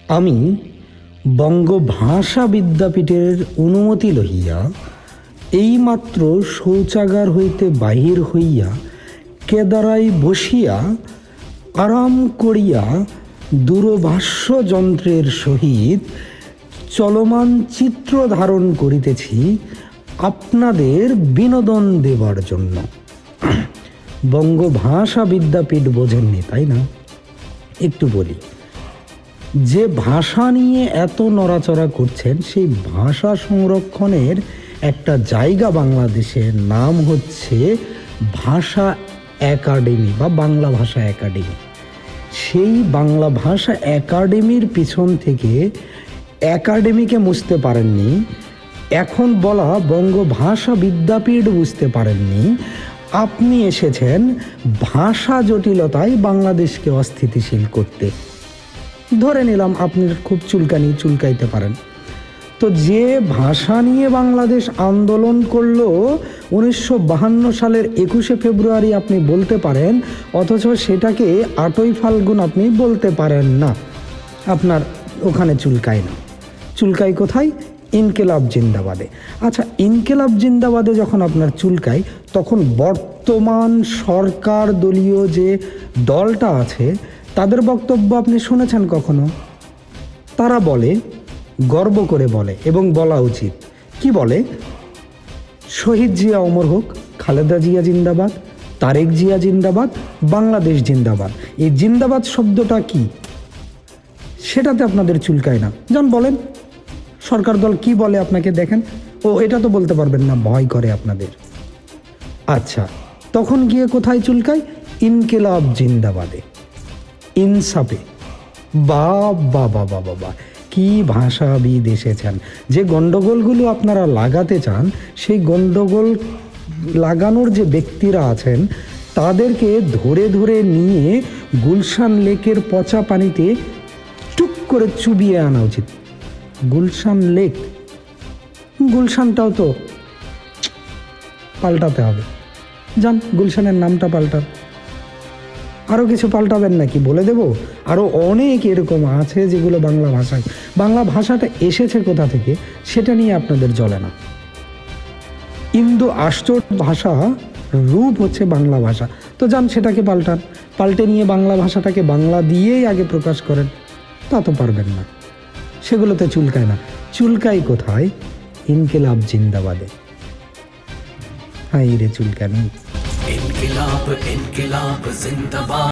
আমি বঙ্গ ভাষা বিদ্যাপীঠের অনুমতি লইয়া এইমাত্র শৌচাগার হইতে বাহির হইয়া কেদারায় বসিয়া আরাম করিয়া দূরভাষ্য যন্ত্রের সহিত চলমান চিত্র ধারণ করিতেছি আপনাদের বিনোদন দেবার জন্য। বঙ্গ ভাষা বিদ্যাপীঠ বোঝেননি, তাই না? একটু বলি, যে ভাষা নিয়ে এত নড়াচড়া করছেন সেই ভাষা সংরক্ষণের একটা জায়গা বাংলাদেশের নাম হচ্ছে ভাষা একাডেমি বা বাংলা ভাষা একাডেমি। সেই বাংলা ভাষা একাডেমির পিছন থেকে একাডেমিকে বুঝতে পারেননি, এখন বলা বঙ্গ ভাষা বিদ্যাপীঠ বুঝতে পারেননি। আপনি এসেছেন ভাষা জটিলতায় বাংলাদেশকে অস্থিতিশীল করতে। ধরে নিলাম আপনি খুব চুলকাইতে পারেন, তো যে ভাষা নিয়ে বাংলাদেশ আন্দোলন করলো 1952 সালের 21শে ফেব্রুয়ারি আপনি বলতে পারেন, অথচ সেটাকে 8ই ফাল্গুন আপনি বলতে পারেন না। আপনার ওখানে চুলকায় না। চুলকায় কোথায়? ইনকিলাব জিন্দাবাদে। আচ্ছা, ইনকিলাব জিন্দাবাদে যখন আপনার চুলকায়, তখন বর্তমান সরকার দলীয় যে দলটা আছে তাদের বক্তব্য আপনি শুনেছেন কখনো? তারা বলে, গর্ব করে বলে এবং বলা উচিত, কি বলে? শহীদ জিয়া অমর হোক, খালেদা জিয়া জিন্দাবাদ, তারেক জিয়া জিন্দাবাদ, বাংলাদেশ জিন্দাবাদ। এই জিন্দাবাদ শব্দটা কি? সেটাতে আপনাদের চুলকায় না। যান বলেন, সরকার দল কি বলে আপনাকে দেখেন। ও এটা তো বলতে পারবেন না, ভয় করে আপনাদের। আচ্ছা, তখন গিয়ে কোথায় চুলকায়? ইনকিলাব জিন্দাবাদে, ইনসাফে। বা কি ভাষাবিদ এসেছেন। যে গণ্ডগোলগুলো আপনারা লাগাতে চান, সেই গণ্ডগোল লাগানোর যে ব্যক্তিরা আছেন তাদেরকে ধরে ধরে নিয়ে গুলশান লেকের পচা পানিতে টুক করে চুবিয়ে আনা উচিত। গুলশান লেক, গুলশানটাও তো পাল্টাতে হবে। যান, গুলশানের নামটা পাল্টান। আরও কিছু পাল্টাবেন নাকি বলে দেব? আরও অনেক এরকম আছে যেগুলো বাংলা ভাষায়। বাংলা ভাষাটা এসেছে কোথা থেকে সেটা নিয়ে আপনাদের জ্বলে না। ইন্দো আর্য ভাষা রূপ হচ্ছে বাংলা ভাষা, তো যান সেটাকে পাল্টান। পাল্টে নিয়ে বাংলা ভাষাটাকে বাংলা দিয়েই আগে প্রকাশ করেন। তা তো পারবেন না। সেগুলোতে চুলকায় না। চুলকায় কোথায়? ইনকিলাব জিন্দাবাদে। হাই রে চুলকানি। ইনকিলাব ইনকিলাব জিন্দাবাদ।